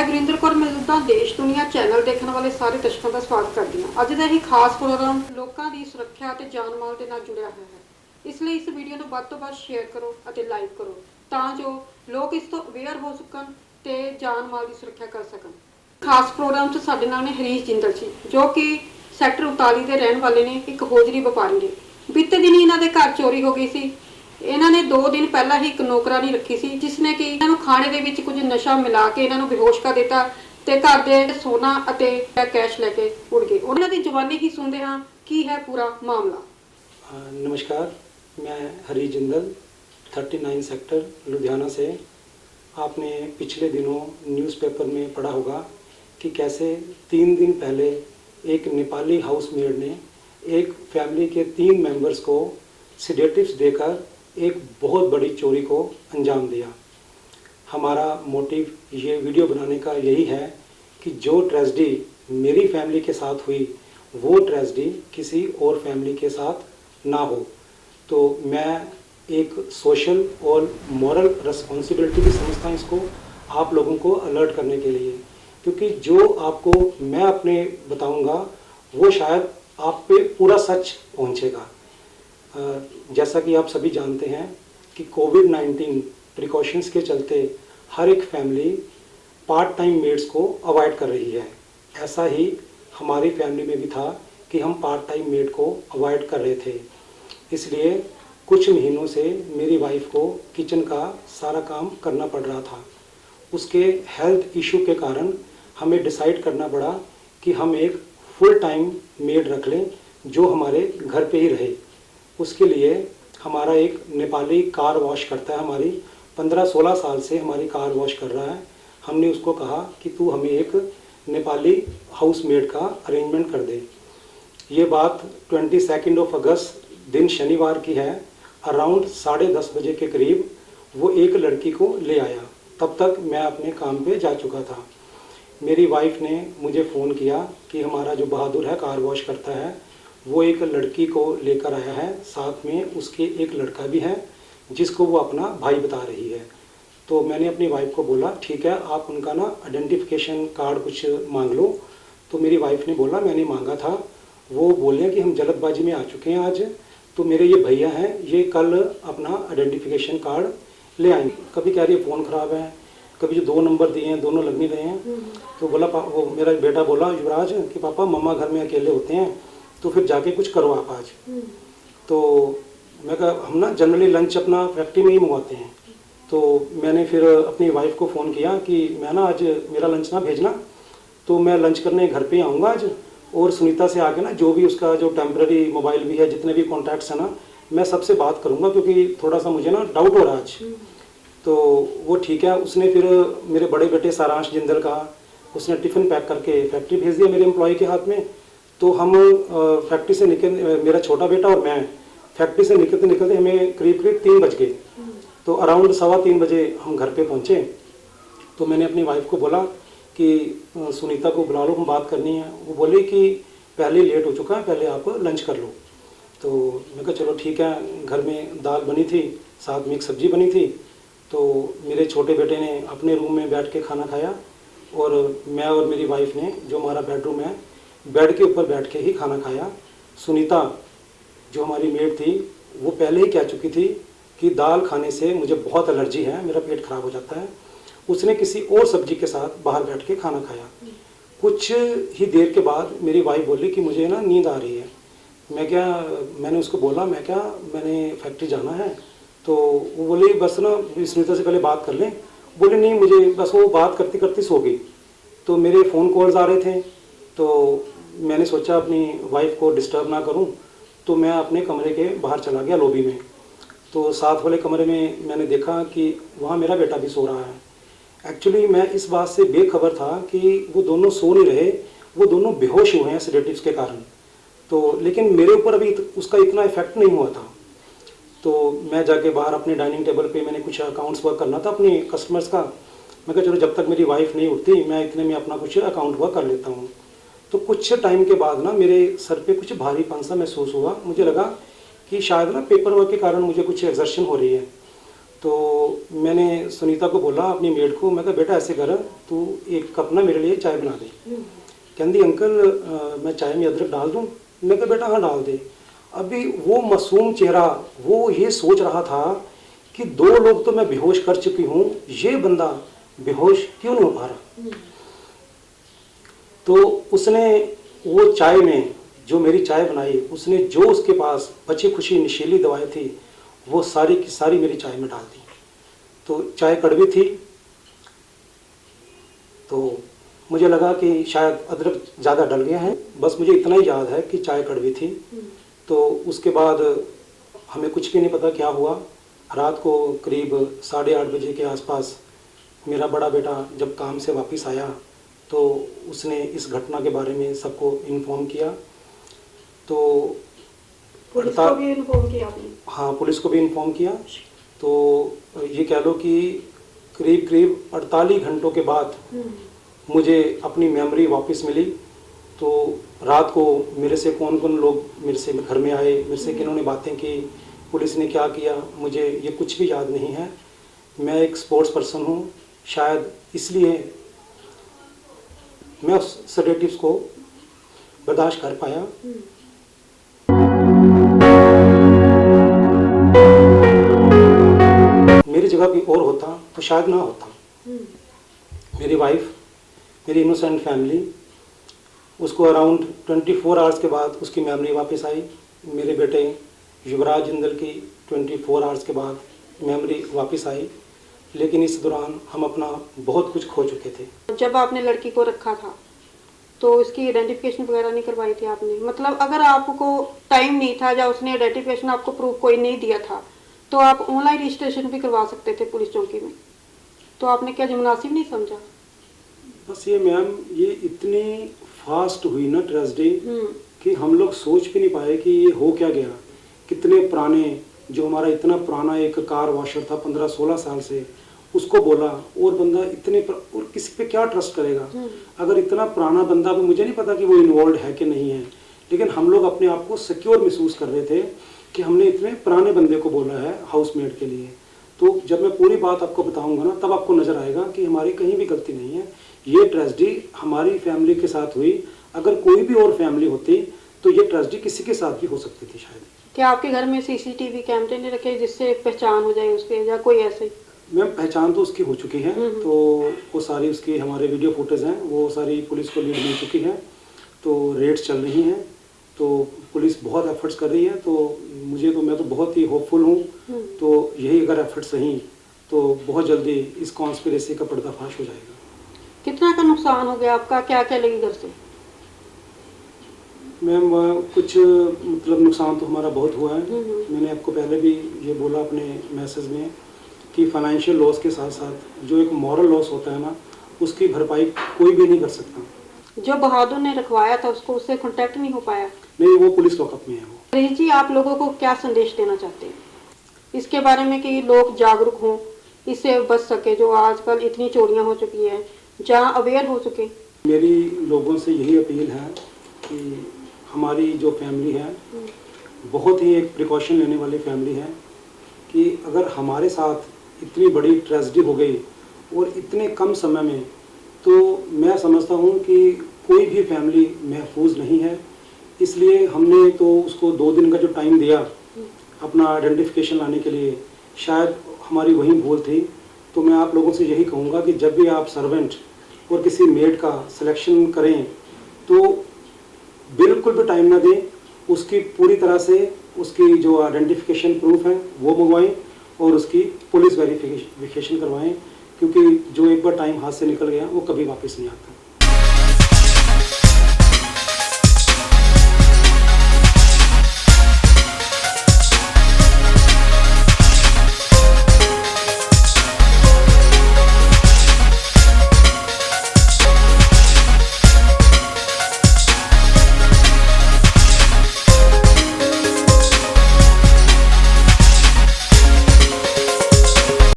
मैं गुरिंदर कौर मौजूदा देश दुनिया चैनल देखने वाले सारे दर्शकों का स्वागत करती हूँ। अज का ही खास प्रोग्राम लोगों की सुरक्षा और जान माल के नाल जुड़िया हुआ है। इसलिए इस वीडियो को ਵੱਧ ਤੋਂ ਵੱਧ शेयर करो और लाइक करो ਤਾਂ जो लोग इस तो अवेयर हो सकन ਤੇ जान माल की सुरक्षा कर सकन। खास प्रोग्राम 'ਚ ਸਾਡੇ ਨਾਲ ਨੇ ਹਰੀਸ਼ ਜਿੰਦਲ जी जो कि सैक्टर 39 के रहने वाले ने, एक होजरी व्यापारी ने। बीते दिन ही इन्होंने घर चोरी हो गई सी। इन्होंने 2 दिन पहला ही एक नौकरानी रखी सी जिसने कि इन्हों खाने के विच कुछ नशा मिला के इन्हों बेहोश कर दिता ते घर दे सोना अते कैश लेके उड़ गए। उन्होंने दी जवानी ही सुनते हाँ की है पूरा मामला। नमस्कार, मैं हरीश जिंदल 39 सेक्टर लुधियाना से। आपने पिछले दिनों न्यूज़पेपर में पढ़ा होगा कि कैसे 3 दिन पहले एक नेपाली हाउसमेड ने एक फैमिली के 3 मेंबर्स को सिडेटिव्स देकर एक बहुत बड़ी चोरी को अंजाम दिया। हमारा मोटिव ये वीडियो बनाने का यही है कि जो ट्रेजेडी मेरी फैमिली के साथ हुई वो ट्रेजेडी किसी और फैमिली के साथ ना हो। तो मैं एक सोशल और मॉरल रिस्पॉन्सिबिलिटी भी समझता हूँ इसको आप लोगों को अलर्ट करने के लिए, क्योंकि जो आपको मैं अपने बताऊंगा वो शायद आप पे पूरा सच पहुंचेगा। जैसा कि आप सभी जानते हैं कि कोविड-19 प्रिकॉशंस के चलते हर एक फैमिली पार्ट टाइम मेड्स को अवॉइड कर रही है। ऐसा ही हमारी फैमिली में भी था कि हम पार्ट टाइम मेड को अवॉइड कर रहे थे। इसलिए कुछ महीनों से मेरी वाइफ को किचन का सारा काम करना पड़ रहा था। उसके हेल्थ इशू के कारण हमें डिसाइड करना पड़ा कि हम एक फुल टाइम मेड रख लें जो हमारे घर पे ही रहे। उसके लिए हमारा एक नेपाली कार वॉश करता है, हमारी 15-16 साल से हमारी कार वॉश कर रहा है। हमने उसको कहा कि तू हमें एक नेपाली हाउस मेड का अरेंजमेंट कर दे। ये बात 22 अगस्त दिन शनिवार की है। अराउंड 10:30 बजे के करीब वो एक लड़की को ले आया। तब तक मैं अपने काम पे जा चुका था। मेरी वाइफ ने मुझे फ़ोन किया कि हमारा जो बहादुर है कार वॉश करता है वो एक लड़की को लेकर आया है, साथ में उसके एक लड़का भी है जिसको वो अपना भाई बता रही है। तो मैंने अपनी वाइफ को बोला ठीक है आप उनका ना आइडेंटिफिकेशन कार्ड कुछ मांग लो। तो मेरी वाइफ ने बोला मैंने मांगा था। वो बोले कि हम जल्दबाजी में आ चुके हैं आज, तो मेरे ये भैया हैं ये कल अपना आइडेंटिफिकेशन कार्ड ले आएंगे। कभी कह रही है फ़ोन ख़राब है, कभी जो 2 नंबर दिए हैं दोनों लग नहीं रहे हैं। तो बोला वो मेरा बेटा बोला युवराज कि पापा मम्मा घर में अकेले होते हैं तो फिर जाके कुछ करो आप आज। तो मैं कहा हम ना जनरली लंच अपना फैक्ट्री में ही मंगवाते हैं। तो मैंने फिर अपनी वाइफ को फ़ोन किया कि मैं ना आज मेरा लंच ना भेजना, तो मैं लंच करने घर पे आऊँगा आज, और सुनीता से आके ना जो भी उसका जो टेम्प्रेरी मोबाइल भी है जितने भी कॉन्टैक्ट्स हैं ना मैं सबसे बात करूँगा, क्योंकि थोड़ा सा मुझे ना डाउट हो रहा है आज। तो वो ठीक है। उसने फिर मेरे बड़े बेटे सारांश जिंदल का उसने टिफ़िन पैक करके फैक्ट्री भेज दिया मेरे एम्प्लॉय के हाथ में। तो हम फैक्ट्री से निकल, मेरा छोटा बेटा और मैं फैक्ट्री से निकलते निकलते हमें करीब 3 बज गए। तो अराउंड 3:15 बजे हम घर पे पहुँचे। तो मैंने अपनी वाइफ को बोला कि सुनीता को बुला लो, हम बात करनी है। वो बोली कि पहले लेट हो चुका है, पहले आप लंच कर लो। तो मैं कहा चलो ठीक है। घर में दाल बनी थी, साथ में एक सब्ज़ी बनी थी। तो मेरे छोटे बेटे ने अपने रूम में बैठ के खाना खाया और मैं और मेरी वाइफ ने जो हमारा बेडरूम है बेड के ऊपर बैठ के ही खाना खाया। सुनीता जो हमारी मेड थी वो पहले ही कह चुकी थी कि दाल खाने से मुझे बहुत एलर्जी है, मेरा पेट खराब हो जाता है। उसने किसी और सब्जी के साथ बाहर बैठ के खाना खाया। कुछ ही देर के बाद मेरी वाइफ बोली कि मुझे ना नींद आ रही है। मैंने उसको बोला मैंने फैक्ट्री जाना है। तो वो बोले बस ना सुनीता से पहले बात कर लें। बोले नहीं मुझे बस, वो बात करती करती सो गई। तो मेरे फ़ोन कॉल्स आ रहे थे तो मैंने सोचा अपनी वाइफ को डिस्टर्ब ना करूं, तो मैं अपने कमरे के बाहर चला गया लॉबी में। तो साथ वाले कमरे में मैंने देखा कि वहाँ मेरा बेटा भी सो रहा है। एक्चुअली मैं इस बात से बेखबर था कि वो दोनों सो नहीं रहे, वो दोनों बेहोश हुए हैं सेडेटिव्स के कारण। तो लेकिन मेरे ऊपर अभी उसका इतना इफेक्ट नहीं हुआ था। तो मैं जाके बाहर अपने डाइनिंग टेबल पे मैंने कुछ अकाउंट्स वर्क करना था अपने कस्टमर्स का। मैं कहा चलो जब तक मेरी वाइफ नहीं उठती मैं इतने में अपना कुछ अकाउंट वर्क कर लेता हूँ। तो कुछ टाइम के बाद ना मेरे सर पे कुछ भारीपन सा महसूस हुआ। मुझे लगा कि शायद ना पेपर वर्क के कारण मुझे कुछ एक्सर्शन हो रही है। तो मैंने सुनीता को बोला, अपनी मेड को, मैं कहा बेटा ऐसे कर, तू एक कप ना मेरे लिए चाय बना दे। कहती अंकल मैं चाय में अदरक डाल दूँ? मैं कहा बेटा हाँ डाल दे। अभी वो मासूम चेहरा, वो ये सोच रहा था कि 2 लोग तो मैं बेहोश कर चुकी हूँ, ये बंदा बेहोश क्यों नहीं हो पा रहा। तो उसने वो चाय में, जो मेरी चाय बनाई, उसने जो उसके पास बची खुशी नशीली दवाएं थी वो सारी की सारी मेरी चाय में डाल दी। तो चाय कड़वी थी, तो मुझे लगा कि शायद अदरक ज़्यादा डल गया है। बस मुझे इतना ही याद है कि चाय कड़वी थी। तो उसके बाद हमें कुछ भी नहीं पता क्या हुआ। रात को करीब 8:30 बजे के आसपास मेरा बड़ा बेटा जब काम से वापस आया तो उसने इस घटना के बारे में सबको इन्फॉर्म किया। तो पुलिस को भी इन्फॉर्म किया आपने? हाँ, पुलिस को भी इन्फॉर्म किया। तो ये कह लो कि करीब 48 घंटों के बाद मुझे अपनी मेमोरी वापस मिली। तो रात को मेरे से कौन कौन लोग मेरे से घर में आए, मेरे से किन्होंने बातें की, पुलिस ने क्या किया, मुझे ये कुछ भी याद नहीं है। मैं एक स्पोर्ट्स पर्सन हूँ, शायद इसलिए मैं उस सेडेटिव्स को बर्दाश्त कर पाया। मेरी जगह कोई और होता तो शायद ना होता। मेरी वाइफ, मेरी इनोसेंट फैमिली, उसको अराउंड 24 आवर्स के बाद उसकी मेमोरी वापस आई। मेरे बेटे युवराज जिंदल की 24 आवर्स के बाद मेमोरी वापस आई। लेकिन इस दौरान हम अपना बहुत कुछ खो चुके थे। जब आपने लड़की को रखा था तो इसकी आइडेंटिफिकेशन वगैरह नहीं करवाई थी आपने? मतलब अगर आपको टाइम नहीं था या उसने आइडेंटिफिकेशन आपको प्रूफ कोई नहीं दिया था तो आप ऑनलाइन रजिस्ट्रेशन भी करवा सकते थे पुलिस चौकी में, तो आपने क्या मुनासिब नहीं समझा? बस ये मैम, ये इतनी फास्ट हुई ना ट्रेजेडी कि हम लोग सोच भी नहीं पाए कि ये हो क्या गया। कितने पुराने, जो हमारा इतना पुराना एक कार वॉशर था 15-16 साल से, उसको बोला और बंदा और किसी पे क्या ट्रस्ट करेगा। अगर इतना पुराना बंदा, भी मुझे नहीं पता कि वो इन्वॉल्व है कि नहीं है, लेकिन हम लोग अपने आप को सिक्योर महसूस कर रहे थे कि हमने इतने पुराने बंदे को बोला है हाउसमेट के लिए। तो जब मैं पूरी बात आपको बताऊंगा ना, तब आपको नजर आएगा कि हमारी कहीं भी गलती नहीं है। ये ट्रेजेडी हमारी फैमिली के साथ हुई। अगर कोई भी और फैमिली होती तो ये ट्रेजेडी किसी के साथ भी हो सकती थी शायद। क्या आपके घर में सीसीटीवी कैमरे नहीं रखे जिससे पहचान हो जाए उसके, या कोई ऐसे? मैम, पहचान तो उसकी हो चुकी है। तो वो सारी उसकी हमारे वीडियो फुटेज हैं, वो सारी पुलिस को लीड मिल चुकी है। तो रेड्स चल रही हैं, तो पुलिस बहुत एफर्ट्स कर रही है। तो मैं तो बहुत ही होपफुल हूँ। तो यही अगर एफर्ट्स रहीं तो बहुत जल्दी इस कॉन्स्पिरेसी का पर्दाफाश हो जाएगा। कितना का नुकसान हो गया आपका? क्या क्या लगी घर से? मैम, कुछ मतलब नुकसान तो हमारा बहुत हुआ है। मैंने आपको पहले भी ये बोला अपने मैसेज में कि फाइनेंशियल लॉस के साथ साथ जो एक मॉरल लॉस होता है ना, उसकी भरपाई कोई भी नहीं कर सकता। जो बहादुर ने रखवाया था उसको, उससे कांटेक्ट नहीं हो पाया? नहीं, वो पुलिस लॉकअप में है। वो हरीश जी, आप लोगों को क्या संदेश देना चाहते हैं इसके बारे में कि लोग जागरूक हों, इससे बच सके? जो आजकल इतनी चोरियां हो चुकी है, जहाँ अवेयर हो चुके। मेरी लोगों से यही अपील है कि हमारी जो फैमिली है बहुत ही एक प्रिकॉशन लेने वाली फैमिली है कि अगर हमारे साथ इतनी बड़ी ट्रेजेडी हो गई और इतने कम समय में, तो मैं समझता हूँ कि कोई भी फैमिली महफूज नहीं है। इसलिए हमने तो उसको 2 दिन का जो टाइम दिया अपना आइडेंटिफिकेशन लाने के लिए, शायद हमारी वही भूल थी। तो मैं आप लोगों से यही कहूँगा कि जब भी आप सर्वेंट और किसी मेड का सिलेक्शन करें तो बिल्कुल भी टाइम ना दें। उसकी पूरी तरह से उसकी जो आइडेंटिफिकेशन प्रूफ है वो मंगवाएं और उसकी पुलिस वेरिफिकेशन करवाएं, क्योंकि जो एक बार टाइम हाथ से निकल गया वो कभी वापस नहीं आता।